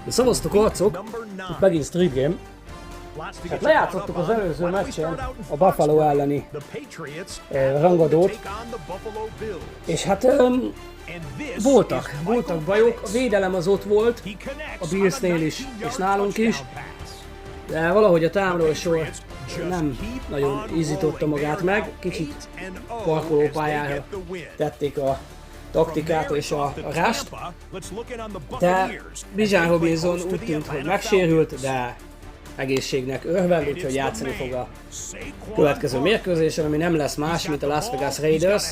Szavaztok arcok, itt megint Street Game. Hát lejátszottuk az előző meccsen a Buffalo elleni rangadót, és hát voltak bajok, a védelem az ott volt, a Billsnél is, és nálunk is, de valahogy a támadósor nem nagyon ízította magát meg, kicsit parkolópályára tették a taktikát és a rást, de Bijan Robinson úgy tűnt, hogy megsérült, de egészségnek örvend, úgyhogy játszani fog a következő mérkőzésen, ami nem lesz más, mint a Las Vegas Raiders.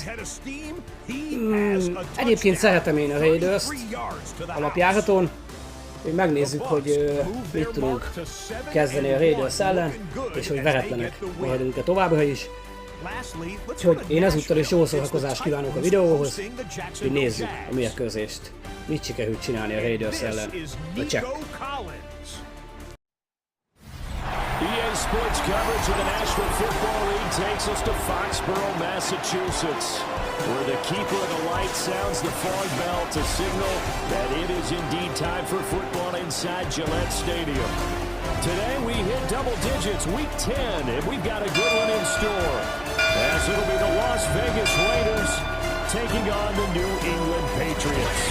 Egyébként szeretem én a Raiders-t alapjáraton, hogy megnézzük, hogy mit tudunk kezdeni a Raiders ellen, és hogy veretlenek maradunk-e továbbra is. Úgyhogy én ezúttal is jó szórakozást kívánok a videóhoz, hogy nézzük a mérkőzést. Mit sikerült csinálni a Raiders ellen. A check! EA Sports coverage of the National Football League takes us to Foxborough, Massachusetts, where the keeper of the light sounds the fog bell to signal that it is indeed time for football inside Gillette Stadium. Today we hit double digits, week 10, and we've got a good one in store, as it'll be the Las Vegas Raiders taking on the New England Patriots.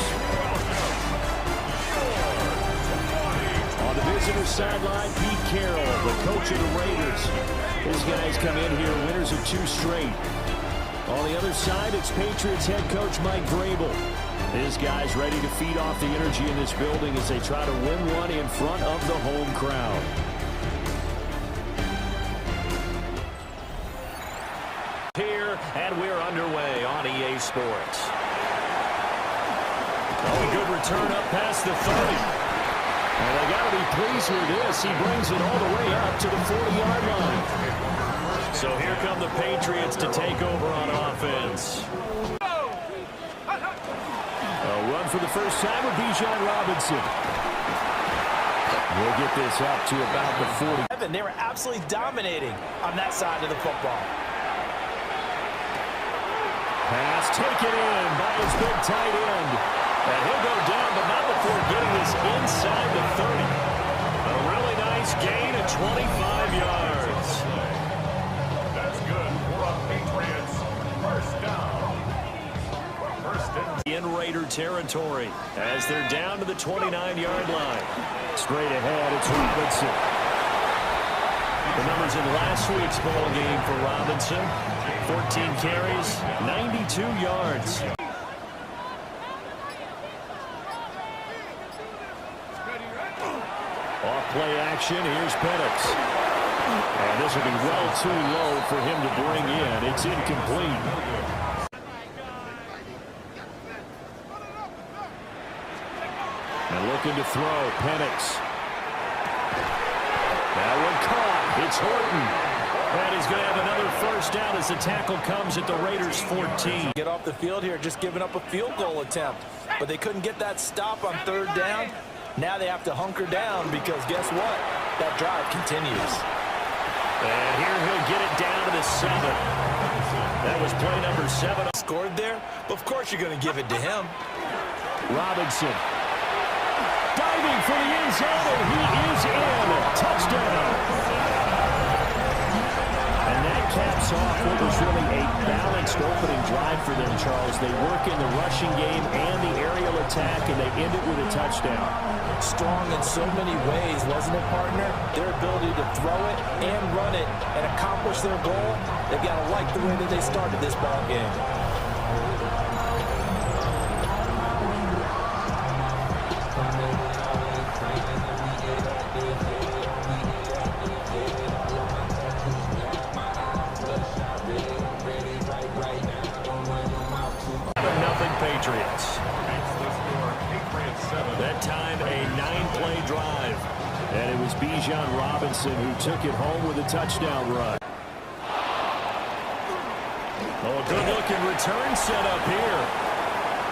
On the visitor sideline, Pete Carroll, the coach of the Raiders. His guys come in here winners of 2 straight. On the other side, it's Patriots head coach Mike Vrabel. His guys ready to feed off the energy in this building as they try to win one in front of the home crowd. Here, and we're underway on EA Sports. Oh, a good return up past the 30. And they got to be pleased with this. He brings it all the way up to the 40-yard line. So here come the Patriots to take over on offense. A run for the first time with Bijan Robinson. We'll get this up to about the 40. They were absolutely dominating on that side of the football. Pass taken in by his big tight end. And he'll go down, but not before getting this inside the 30. A really nice gain of 25 yards. That's good for a Patriots first down. In Raider territory as they're down to the 29-yard line. Straight ahead, it's Robinson. The numbers in last week's ball game for Robinson. 14 carries, 92 yards. Off-play action, here's Penix. And this will be well too low for him to bring in. It's incomplete. And looking to throw, Penix. That one caught. It's Horton. And he's going to have another first down as the tackle comes at the Raiders' 14. Get off the field here, just giving up a field goal attempt. But they couldn't get that stop on 3rd down. Now they have to hunker down because guess what? That drive continues. And here he'll get it down to the 7. That was play number 7. Scored there? Of course you're going to give it to him. Robinson. Diving for the end zone, and he is in. Touchdown. And that caps off what was really a balanced opening drive for them, Charles. They work in the rushing game and the aerial attack, and they end it with a touchdown. Strong in so many ways, wasn't it, partner? Their ability to throw it and run it and accomplish their goal, they've got to like the way that they started this ball game. Patriots. That time a 9-play drive. And it was Bijan Robinson who took it home with a touchdown run. Oh, a good-looking return set up here.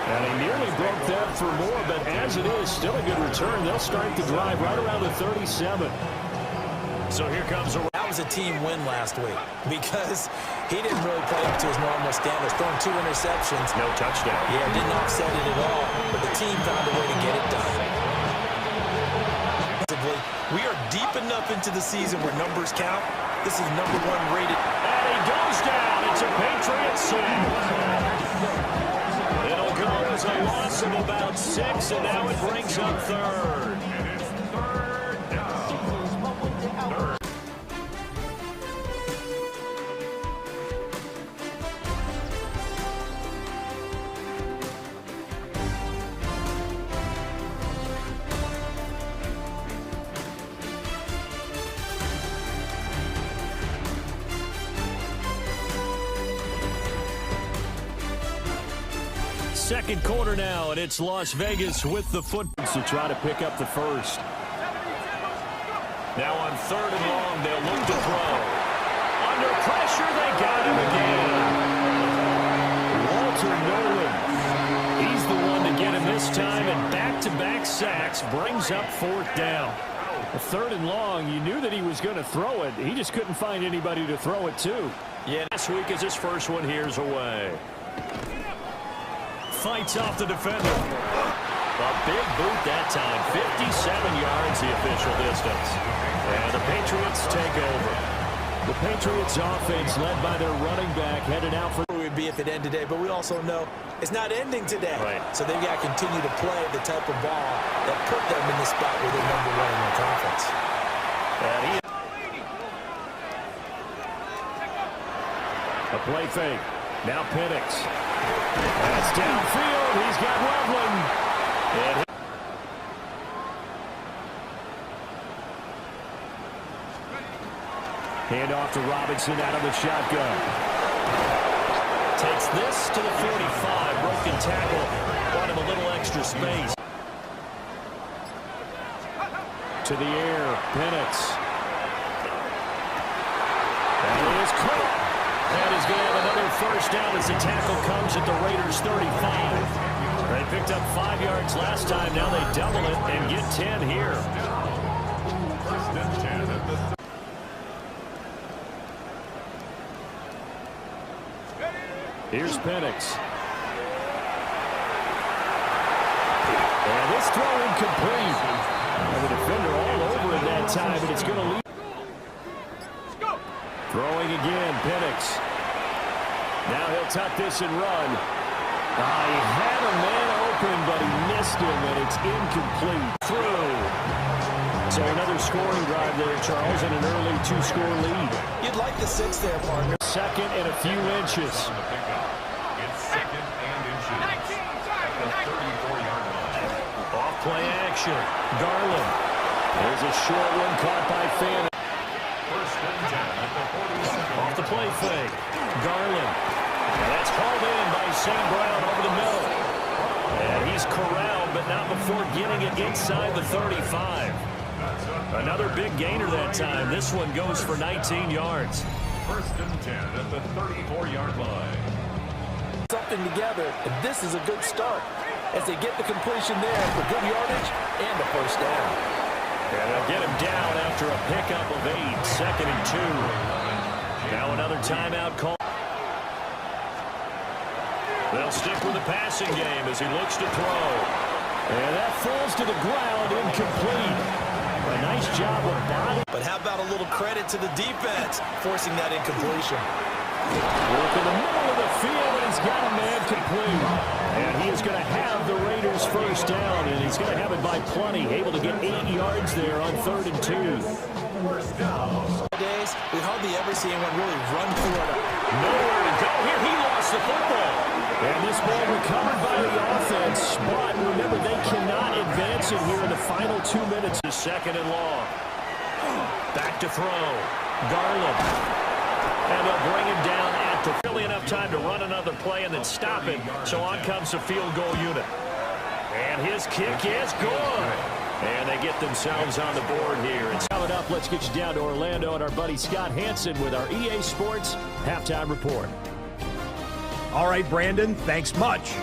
And he nearly broke that for more, but as it is, still a good return. They'll start the drive right around the 37. So here comes a... That was a team win last week because he didn't really play up to his normal standards, throwing 2 interceptions. No touchdown. Yeah, didn't offset it at all, but the team found a way to get it done. We are deep enough into the season where numbers count. This is #1 rated. And he goes down. It's a Patriot sack. It'll go as a loss of about 6, and now it brings up 3rd. And it's 3rd down. Second quarter now, and it's Las Vegas with the football to try to pick up the first. Now on 3rd and long, they'll look to throw. Under pressure, they got him again. Walter Nolan, he's the one to get him this time, and back-to-back sacks brings up 4th down. A 3rd and long, you knew that he was going to throw it. He just couldn't find anybody to throw it to. Yeah, last week is his first one. Here's away. Fights off the defender. A big boot that time. 57 yards, the official distance. And the Patriots take over. The Patriots offense led by their running back headed out for... It would be if it ended today, but we also know it's not ending today. Right. So they've got to continue to play the type of ball that put them in the spot where they're #1 in their conference. And he... A play fake. Now Penix. That's downfield. He's got Loveland. And hand off to Robinson out of the shotgun. Takes this to the 45. Broken tackle. Brought him a little extra space. To the air. Penix. That is caught. And he's going to have another first down as the tackle comes at the Raiders' 35. They picked up 5 yards last time. Now they double it and get 10 here. First and 10 at the... Here's Penix. And this throw incomplete. And the defender all over it that time, but it's going to lead. Throwing again, Penix. Now he'll tuck this and run. He had a man open, but he missed him, and it's incomplete. Through. So another scoring drive there, Charles, and an early 2-score lead. You'd like the 6 there, partner. 2nd and a few inches. It's 2nd and inches at the 34-yard line. Off play action. Garland. There's a short one caught by Fan. First and 10 at the 47. Off the play fake. Garland. And that's hauled in by St. Brown over the middle. And he's corralled, but not before getting it inside the 35. Another big gainer that time. This one goes for 19 yards. First and 10 at the 34-yard line. Something together, and this is a good start as they get the completion there for good yardage and the first down. And they'll get him down after a pickup of 8. 2nd and 2. Now another timeout call. They'll stick with the passing game as he looks to throw. And that falls to the ground, incomplete. A nice job of body. But how about a little credit to the defense forcing that incompletion? Look in the middle of the field, and he's got a man complete. And he is going to have the Raiders' first down, and he's going to have it by plenty. Able to get 8 yards there on 3rd and 2. First down. Nowadays, we hardly ever see anyone really run through it. Nowhere to go here. He lost the football. And this ball recovered by the offense. But remember, they cannot advance it here in the final 2 minutes. 2nd and long. Back to throw. Garland. And they'll bring him down at the... Really enough time to run another play and then stop it. So on comes the field goal unit. And his kick is good. And they get themselves on the board here. It's coming up. Let's get you down to Orlando and our buddy Scott Hansen with our EA Sports Halftime Report. All right, Brandon, thanks much.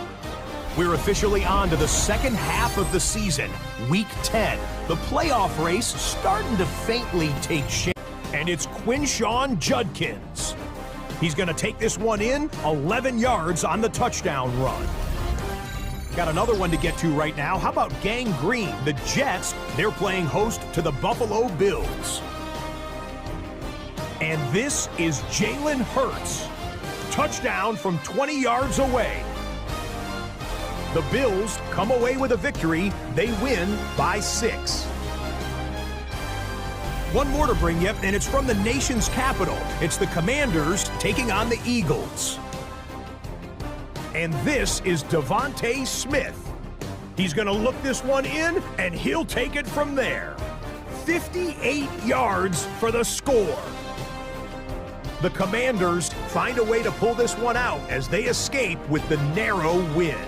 We're officially on to the second half of the season, Week 10. The playoff race starting to faintly take shape. and it's Quinshawn Judkins. He's going to take this one in, 11 yards on the touchdown run. Got another one to get to right now. How about Gang Green? The Jets, they're playing host to the Buffalo Bills. And this is Jalen Hurts. Touchdown from 20 yards away. The Bills come away with a victory. They win by 6. One more to bring you, and it's from the nation's capital. It's the Commanders taking on the Eagles. And this is Devontae Smith. He's going to look this one in, and he'll take it from there. 58 yards for the score. The Commanders find a way to pull this one out as they escape with the narrow win.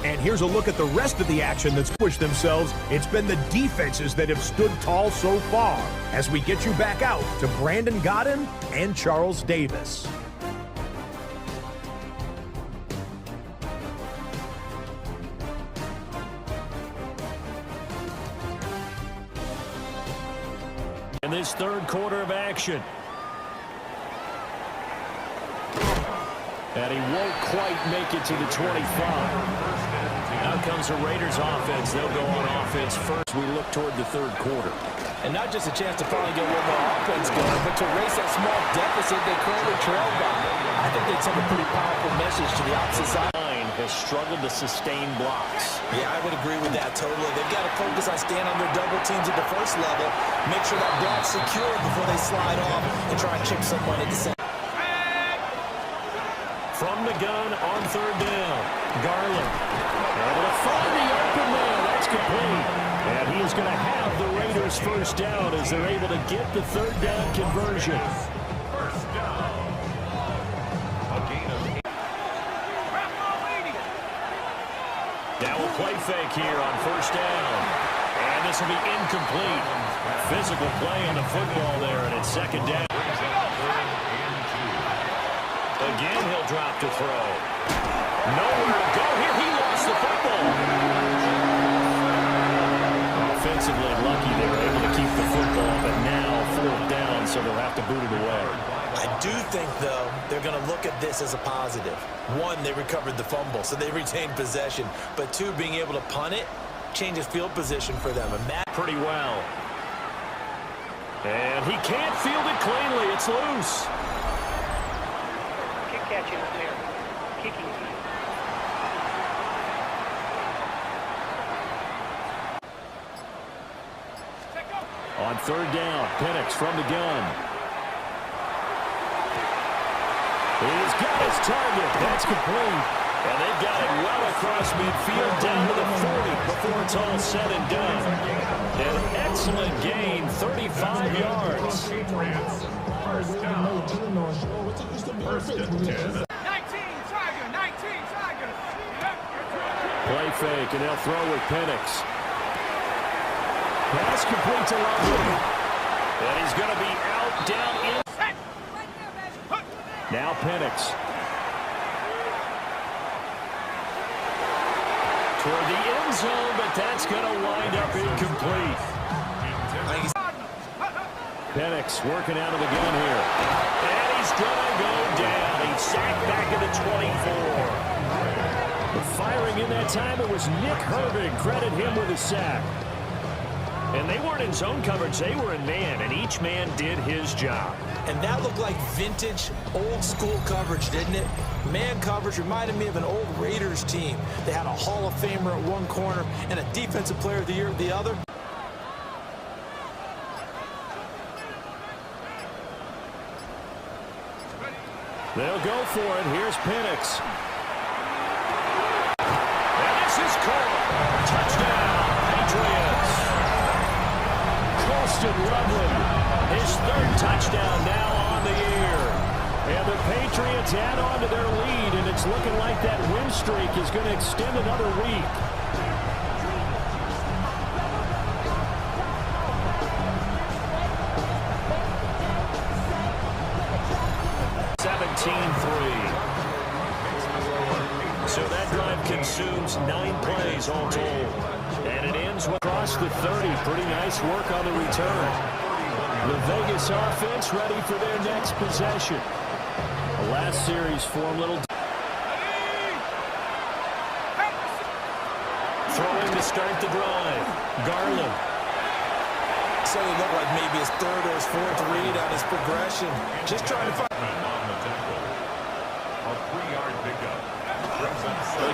And here's a look at the rest of the action that's pushed themselves. It's been the defenses that have stood tall so far as we get you back out to Brandon Godden and Charles Davis. In this third quarter of action. And he won't quite make it to the 25. Now comes the Raiders offense. They'll go on offense first. We look toward the third quarter. And not just a chance to finally get a little more offense going, but to erase that small deficit they currently trail by. I think they'd send a pretty powerful message to the opposite side. Has struggled to sustain blocks. Yeah, I would agree with that totally. They've got to focus on staying on their double teams at the first level, make sure that block's secure before they slide off and try and chip someone at the center. From the gun on third down, Garland able to find the open man. That's complete. And he is going to have the Raiders first down as they're able to get the third down conversion. First down. A gain of 8. Now we'll play fake here on first down. And this will be incomplete. Physical play on the football there, and it's second down. Again, he'll drop to throw. Nowhere to go here. He lost the football. Offensively lucky they were able to keep the football, but now fourth down, so they'll have to boot it away. I do think, though, they're going to look at this as a positive. One, they recovered the fumble, so they retained possession. But two, being able to punt it changes field position for them. And that pretty well. And he can't field it cleanly. It's loose. Kick catch in there. Kicking. On third down, Penix from the gun. He's got his target. That's complete. And they've got it well across midfield down to the 40 before it's all said and done. An excellent gain, 35 yards. First down. First and 10. 19 Tiger. Play fake, and they'll throw with Penix. Pass complete to Lovely. And he's going to be out, down in. Now Penix. Toward the end zone, but that's going to wind up incomplete. Penix working out of the gun here. And he's going to go down. He's sacked back at the 24. But firing in that time, it was Nick Herbig. Credit him with a sack. And they weren't in zone coverage, they were in man, and each man did his job. And that looked like vintage, old-school coverage, didn't it? Man coverage reminded me of an old Raiders team. They had a Hall of Famer at one corner and a Defensive Player of the Year at the other. They'll go for it. Here's Penix. And this is caught. Touchdown, Patriots. Austin Lovely, his third touchdown now on the year. And the Patriots add on to their lead, and it's looking like that win streak is going to extend another week. So that drive consumes 9 plays all told. And it ends with across the 30. Pretty nice work on the return. The Vegas offense ready for their next possession. The last series form little. Throwing to start the drive. Garland. So it looked like maybe his third or his fourth read on his progression. Just trying to find. A 3-yard pickup.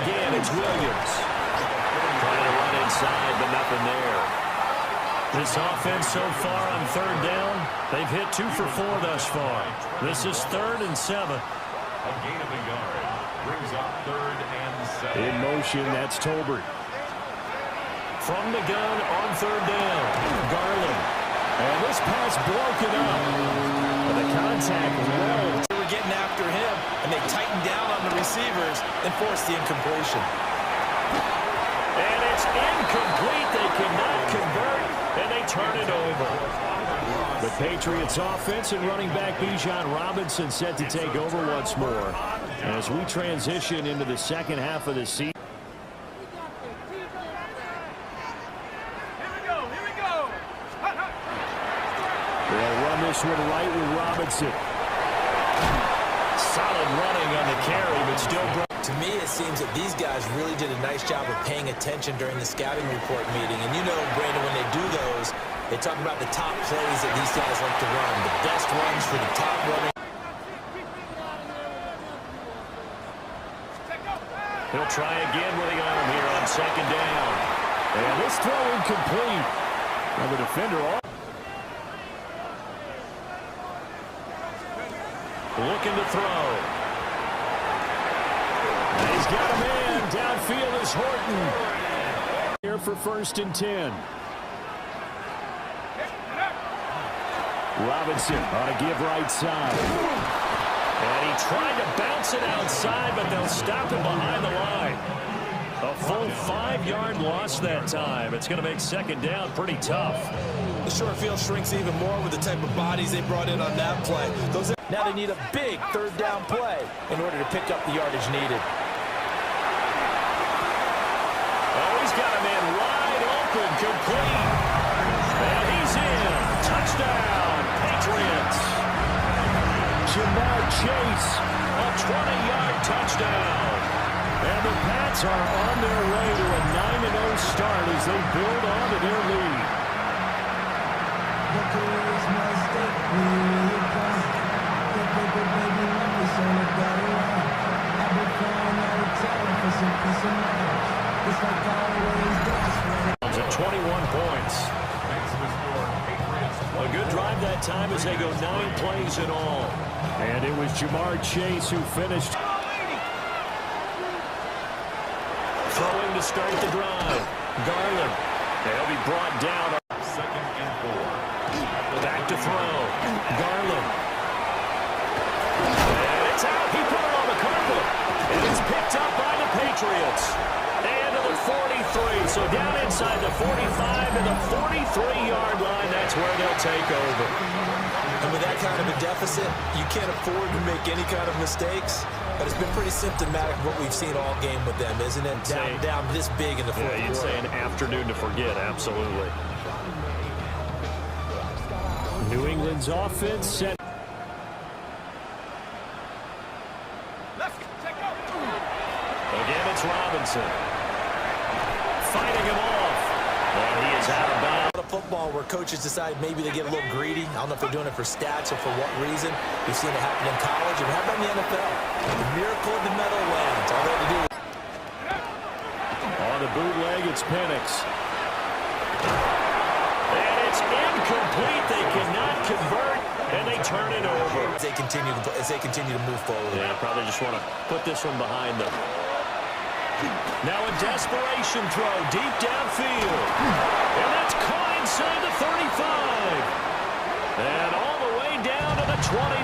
Again, it's Williams. Trying to run inside, but nothing there. This offense so far on third down, they've hit 2 for 4 thus far. This is 3rd and 7. A gain of a yard. Brings up 3rd and 7. In motion, that's Tolbert. From the gun on 3rd down, Garland. And this pass broken up. And the contact low. They were getting after him, and they tightened down on the receivers and forced the incompletion. And it's incomplete. They cannot convert, and they turn it over. The Patriots offense and running back Bijan Robinson set to take over once more as we transition into the second half of the season. They'll run this one right with Robinson. Solid running on the carry, but still. To me, it seems that these guys really did a nice job of paying attention during the scouting report meeting. And you know, Brandon, when they do those, they talk about the top plays that these guys like to run, the best runs for the top running. He'll try again with the arm here on 2nd down. And this throw incomplete. Now the defender off. Looking to throw. And he's got a man. Downfield is Horton. Here for 1st and 10. Robinson on a give right side. And he tried to bounce it outside, but they'll stop him behind the line. A full 5-yard loss that time. It's going to make 2nd down pretty tough. The short field shrinks even more with the type of bodies they brought in on that play. Now they need a big 3rd down play in order to pick up the yardage needed. Oh, he's got a man wide open, complete. And he's in. Touchdown, Patriots. Jamar Chase, a 20-yard touchdown. And the Pats are on their way to a 9-0 start as they build on to their lead. It's at 21 points. A good drive that time as they go 9 plays in all. And it was Jamar Chase who finished. Throwing to start the drive. Garland. They'll be brought down. 2nd and 4. Back to throw. Garland. And it's out. He put it on the carpet. And it's picked up by the Patriots. And to the 43. So down inside the 45 to the 43-yard line. That's where they'll take over. And with that kind of a deficit, you can't afford to make any kind of mistakes. But it's been pretty symptomatic of what we've seen all game with them, isn't it? Down this big in the fourth quarter. You'd say an afternoon to forget, absolutely. New England's offense set. Again, it's Robinson. Fighting him off. And he is out of bounds. Football where coaches decide maybe they get a little greedy. I don't know if they're doing it for stats or for what reason. We've seen it happen in college, and how about in the NFL? The miracle of the Meadowlands. All they have to do. On the bootleg, it's Penix. And it's incomplete. They cannot convert, and they turn it over. As they continue to move forward. Yeah, probably just want to put this one behind them. Now a desperation throw deep downfield. And that's caught inside the 35. And all the way down to the 29.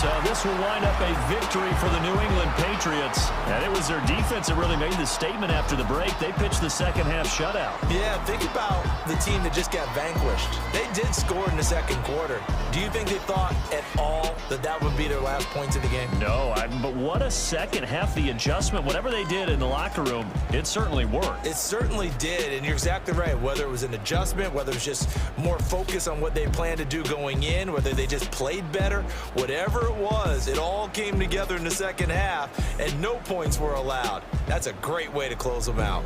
So this will wind up a victory for the New England Patriots. And it was their defense that really made the statement after the break. They pitched the second half shutout. Yeah, think about the team that just got vanquished. They did score in the second quarter. Do you think they thought at all that that would be their last points of the game? No, but what a second half, the adjustment, whatever they did in the locker room, it certainly worked. It certainly did, and you're exactly right. Whether it was an adjustment, whether it was just more focus on what they planned to do going in, whether they just played better, whatever it was, it all came together in the second half, and no points were allowed. That's a great way to close them out.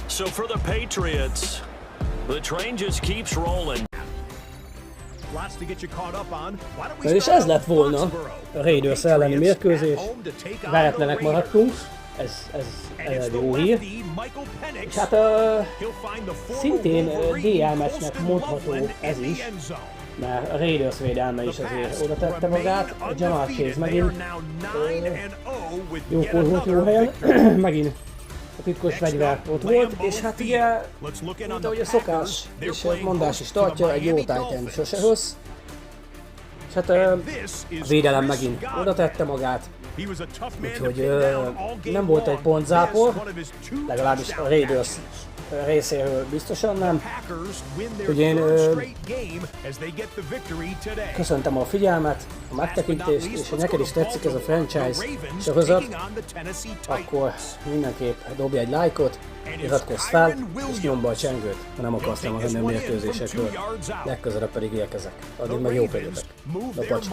So for the Patriots, the train just keeps rolling. Lots to get you caught up on. Why don't we És start ez lett volna a Raiders elleni mérkőzés. Veretlenek maradtunk, ez egy jó hír. És hát szintén DL meccsnek mondható ez is, mert a Raiders védelme is azért oda tette magát. A Jamal Chase megint jókor volt jó helyen, megint a titkos fegyver ott volt, és hát ugye, mint ahogy a szokás és a mondás is tartja, egy jó Titan sose rossz. És hát a védelem megint oda tette magát, úgyhogy nem volt egy pontzápor, legalábbis a Raiders részéről biztosan nem. Úgyhogy én köszöntem a figyelmet, a megtekintést, és ha neked is tetszik ez a franchise sorozat, akkor mindenképp dobj egy lájkot, iratkozz fel, és nyomd be a csengőt, ha nem akarsz lemaradni a mérkőzésekről. Legközelebb pedig érkezek. Addig meg jók legyetek. Na, pacs!